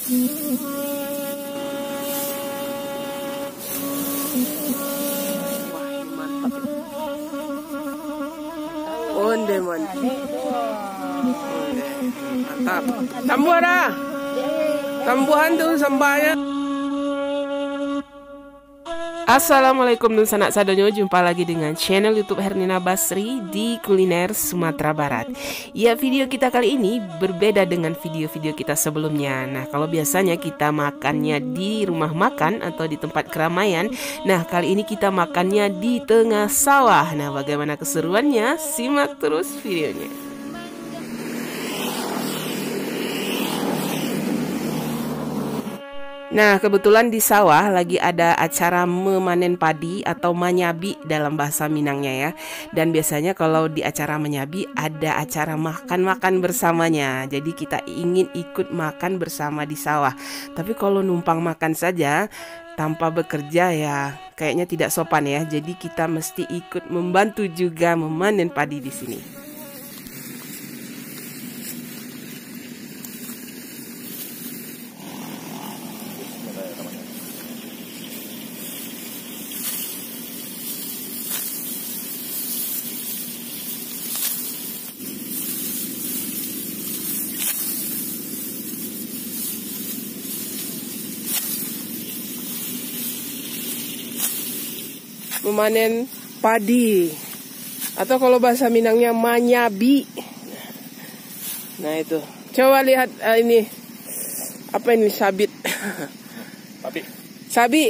Onde man. Mantap. Tambuh ada. Tambuhan tuh sambanya. Assalamualaikum dan sanak sadonyo, jumpa lagi dengan channel YouTube Hernina Basri di kuliner Sumatera Barat. Ya, video kita kali ini berbeda dengan video-video kita sebelumnya. Nah, kalau biasanya kita makannya di rumah makan atau di tempat keramaian, nah kali ini kita makannya di tengah sawah. Nah, bagaimana keseruannya? Simak terus videonya. Nah, kebetulan di sawah lagi ada acara memanen padi atau manyabi dalam bahasa Minangnya ya. Dan biasanya kalau di acara manyabi ada acara makan-makan bersamanya. Jadi kita ingin ikut makan bersama di sawah. Tapi kalau numpang makan saja tanpa bekerja ya kayaknya tidak sopan ya. Jadi kita mesti ikut membantu juga memanen padi di sini. Memanen padi atau kalau bahasa Minangnya manyabi. Nah itu, coba lihat ini apa ini, sabit. Sabi.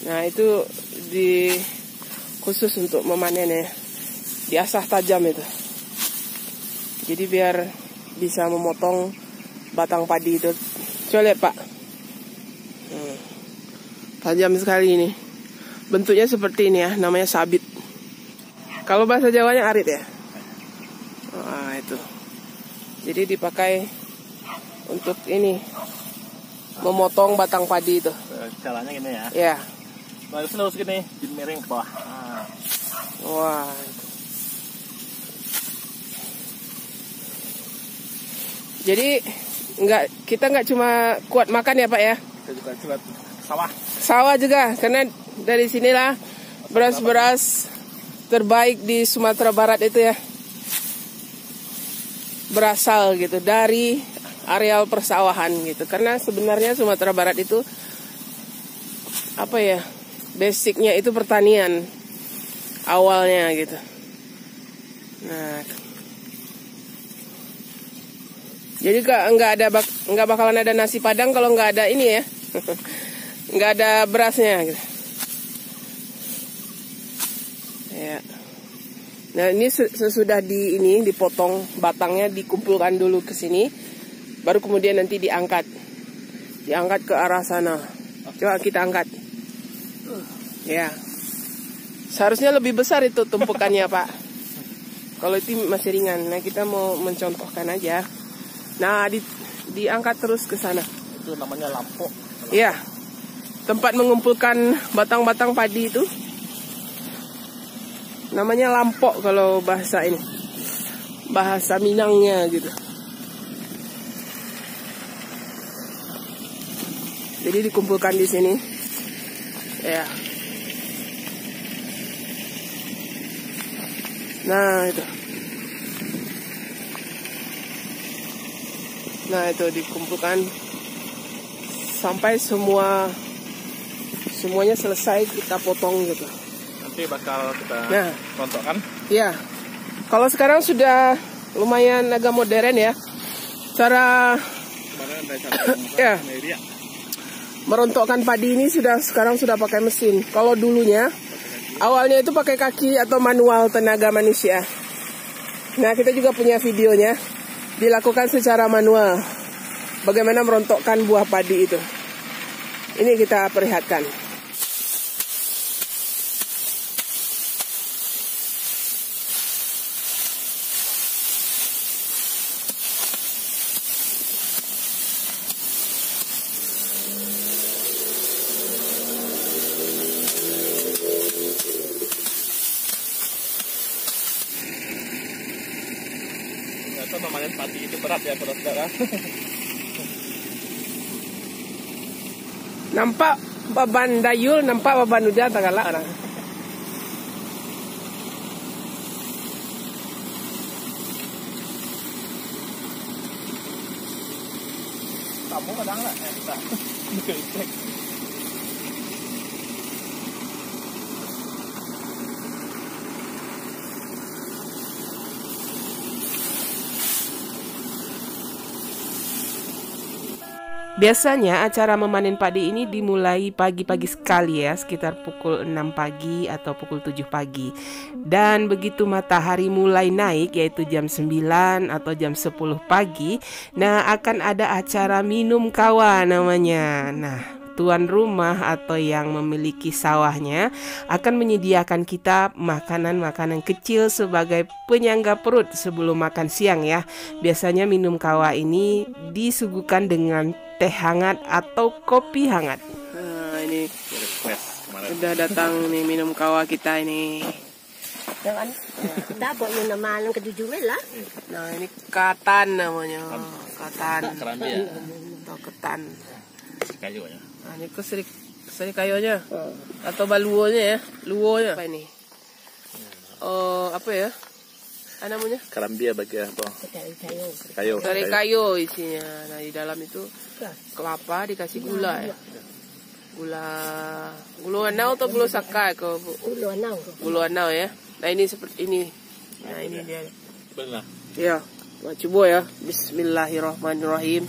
Nah itu di khusus untuk memanen ya, diasah tajam itu. Jadi biar bisa memotong batang padi itu. Coba lihat Pak, tajam sekali ini. Bentuknya seperti ini ya, namanya sabit. Kalau bahasa Jawanya arit ya. Wah itu. Jadi dipakai untuk ini, memotong batang padi itu. Caranya gini ya. Ya. Lurus gini, miring ke bawah. Wah. Jadi kita nggak cuma kuat makan ya Pak ya. Kita juga kuat sawah. Sawah juga, karena dari sinilah beras-beras terbaik di Sumatera Barat itu ya berasal gitu dari areal persawahan gitu. Karena sebenarnya Sumatera Barat itu apa ya, basicnya itu pertanian awalnya gitu. Nah, jadi nggak bakalan ada nasi Padang kalau nggak ada ini ya. Nggak ada berasnya gitu. Ya. Nah ini sesudah dipotong batangnya, dikumpulkan dulu ke sini, baru kemudian nanti diangkat ke arah sana. Coba kita angkat. Ya, seharusnya lebih besar itu tumpukannya Pak. Kalau itu masih ringan. Nah kita mau mencontohkan aja. Nah diangkat terus ke sana. Itu namanya lampok. Ya, tempat mengumpulkan batang-batang padi itu namanya lampok kalau bahasa Minangnya gitu. Jadi dikumpulkan di sini. Ya. Nah itu dikumpulkan sampai semuanya selesai kita potong gitu. Nanti bakal kita rontokkan. Ya, kalau sekarang sudah lumayan agak modern ya. Cara ya, merontokkan padi ini sekarang sudah pakai mesin. Kalau dulunya awalnya itu pakai kaki atau manual, tenaga manusia. Nah kita juga punya videonya, dilakukan secara manual. Bagaimana merontokkan buah padi itu. Ini kita perlihatkan. Ternyata memanen padi itu berat ya saudara. Nampak baban dayul, nampak baban udah tagala orang. Kamu kadang nggak? Cek. Biasanya acara memanen padi ini dimulai pagi-pagi sekali ya, sekitar pukul 6 pagi atau pukul 7 pagi. Dan begitu matahari mulai naik, yaitu jam 9 atau jam 10 pagi, nah akan ada acara minum kawa namanya. Nah, tuan rumah atau yang memiliki sawahnya akan menyediakan kita makanan-makanan kecil sebagai penyangga perut sebelum makan siang ya. Biasanya minum kawa ini disuguhkan dengan teh hangat atau kopi hangat. Nah, ini udah datang nih minum kawa kita ini. Jangan kita buat minum malam ketujuh lah. Nah, ini katan namanya. Katan. Kerambi ya. Atau ketan. Kayu ya. Nah, ini seri kayunya. Atau baluonya ya. Luonya. Apa ini? Oh, apa ya? Apa namanya? Kerambi bagi apa? Kayu. Sari kayu isinya. Nah, di dalam itu kelapa dikasih gula ya. Gula anau atau gula sakai ke Bu? Gula anau ya. Nah, ini seperti ini. Nah, ini dia. Benar. Ya, coba ya. Bismillahirrahmanirrahim.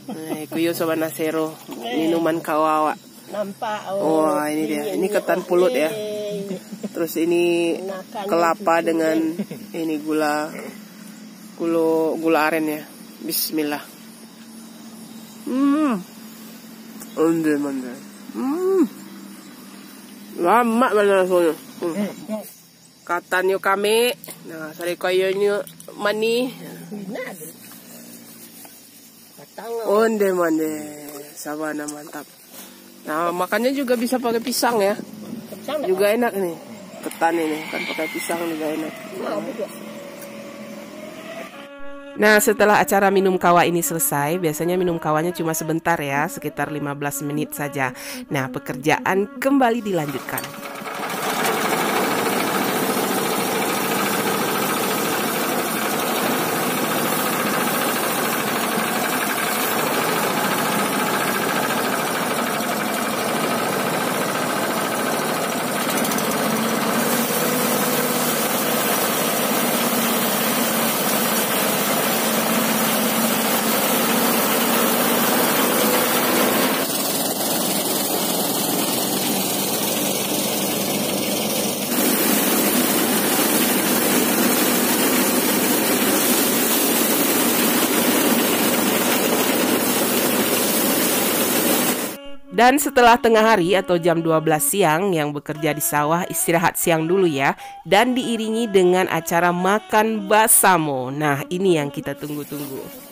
Nah, kuyo sobat nasero minuman kawawa. Nampak. Oh, ini dia. Ini ketan pulut ya. Terus ini kelapa dengan ini gula aren ya. Bismillah. Mande. Lama mana soalnya. Katan yo kami. Nah, sari kayunya mani. Mande. Sabana mantap. Nah, makannya juga bisa pakai pisang ya. Juga enak nih. Ketan ini kan pakai pisang juga enak. Nah, setelah acara minum kawa ini selesai, biasanya minum kawanya cuma sebentar ya, sekitar 15 menit saja. Nah, pekerjaan kembali dilanjutkan. Dan setelah tengah hari atau jam 12 siang yang bekerja di sawah istirahat siang dulu ya. Dan diiringi dengan acara makan basamo. Nah, ini yang kita tunggu-tunggu.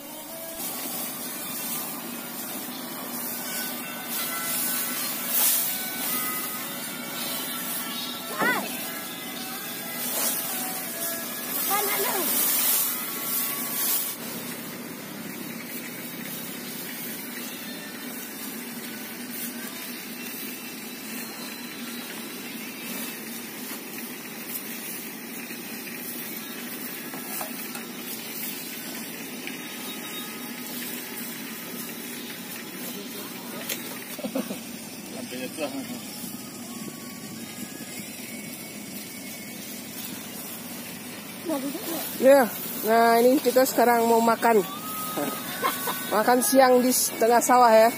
Ya, nah ini kita sekarang mau makan. Makan siang di tengah sawah ya.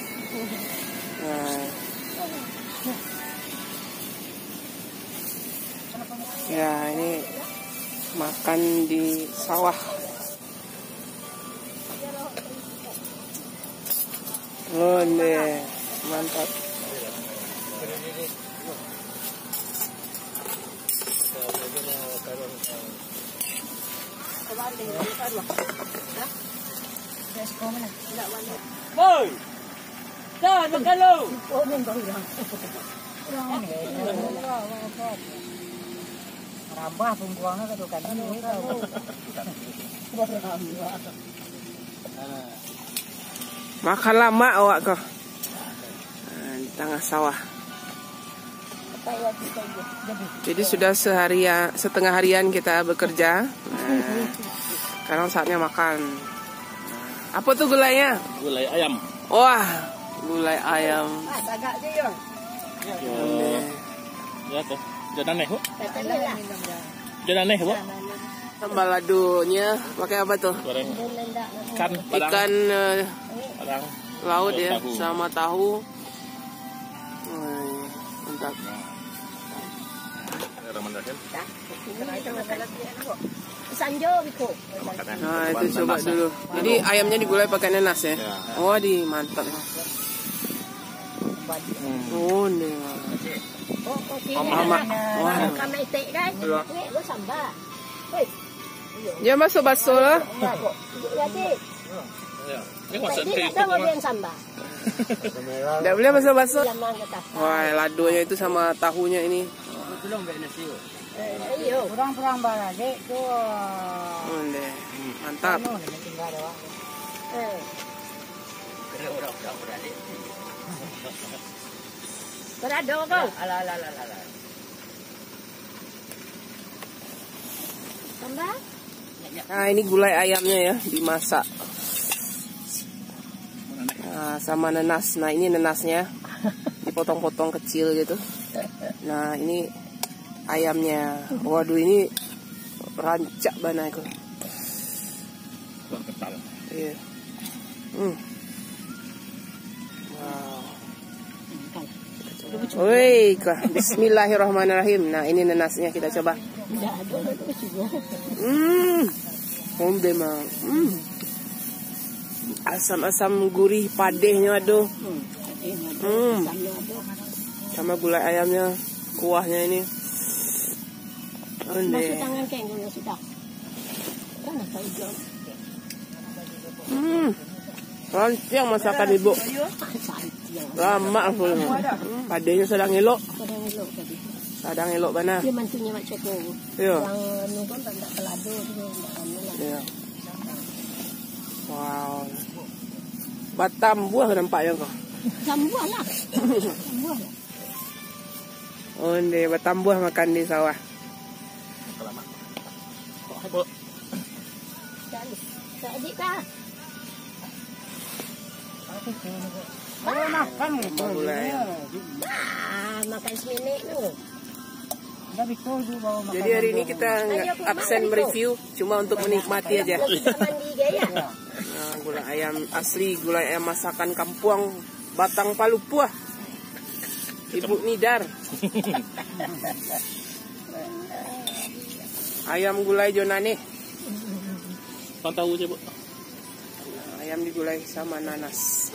Nah. Ya, ini makan di sawah. Oh, nih, mantap. Boy, jangan kalau. Rambah pungkuangnya ketukan ini tahu. Makan lama awak kau. tengah sawah. Jadi sudah setengah harian kita bekerja. Nah, sekarang saatnya makan. Apa tuh gulainya? Gulai ayam. Wah, gulai ayam. Ya tuh. Jangan aneh, Bu. Jangan aneh, Bu. Tambah ladunya pakai apa tuh? Goreng ikan padang. Ikan Padang. laut ya, Tahu. sama tahu. Mantap. Nah, itu coba dulu. Jadi ayamnya digulai pakai nanas ya? Oh, mantap. Oh, nih. Mama. Wah. Dia masuk bakso lah. Tidak boleh masuk bakso. Wah, ladonya itu sama tahunya ini. Mantap. Berado kau. Tambah? Nah, ini gulai ayamnya ya, dimasak. Nah, sama nanas. Nah, ini nanasnya dipotong-potong kecil gitu. Nah, ini ayamnya. Waduh, ini rancak banget itu. Iya. Wow. Woi, bismillahirrahmanirrahim. Nah, ini nanasnya kita coba. Memang. Asam-asam gurih padehnya aduh. Sama gulai ayamnya, kuahnya ini. Masuk tangan kayaknya sudah. Rancang masakan ibu. Lama full. Padenya sedang elok. Sedang elok mana? Dia mantunya macam tu. Iya. Yang nonton tak pelado tu. Iya. Wow. Batam buah nampaknya kok. Sambuah lah. Sambuah lah. Oh, ini batam buah makan di sawah. Tak adik kah? Makan gulai. Makan seminit tu. Jadi hari ini kita nggak absen mereview, cuma untuk menikmati aja. Mandi gaya. Nah, gulai ayam asli, gulai ayam masakan kampung Batang Palupuah. Ibu Nidar. Ayam gulai Jonane. Tahu aja, Bu. Ayam digulai sama nanas.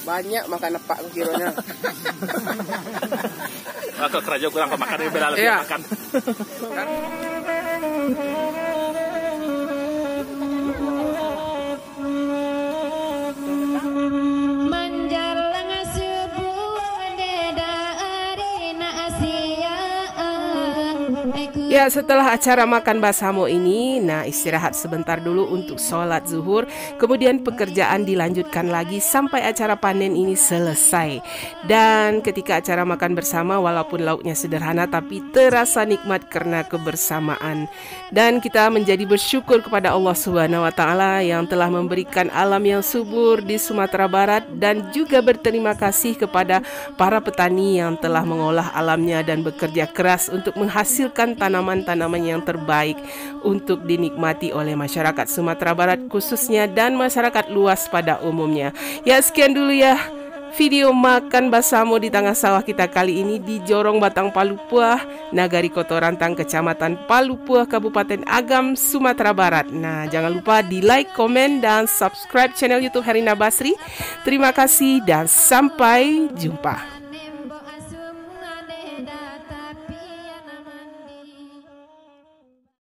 Banyak makan epak kiranya. Ke kerja kurang kemakan ini bela lebih makan. Ya, setelah acara makan basahmo ini, nah istirahat sebentar dulu untuk sholat zuhur. Kemudian pekerjaan dilanjutkan lagi sampai acara panen ini selesai. Dan ketika acara makan bersama, walaupun lauknya sederhana tapi terasa nikmat karena kebersamaan. Dan kita menjadi bersyukur kepada Allah Subhanahu wa Ta'ala yang telah memberikan alam yang subur di Sumatera Barat, dan juga berterima kasih kepada para petani yang telah mengolah alamnya dan bekerja keras untuk menghasilkan tanaman-tanaman yang terbaik untuk dinikmati oleh masyarakat Sumatera Barat khususnya dan masyarakat luas pada umumnya. Ya, sekian dulu ya video makan basahmo di tengah sawah kita kali ini di Jorong Batang Palupuah, Nagari Kotorantang, Kecamatan Palupuah, Kabupaten Agam, Sumatera Barat. Nah, jangan lupa di like, komen, dan subscribe channel YouTube Herina Basri. Terima kasih dan sampai jumpa.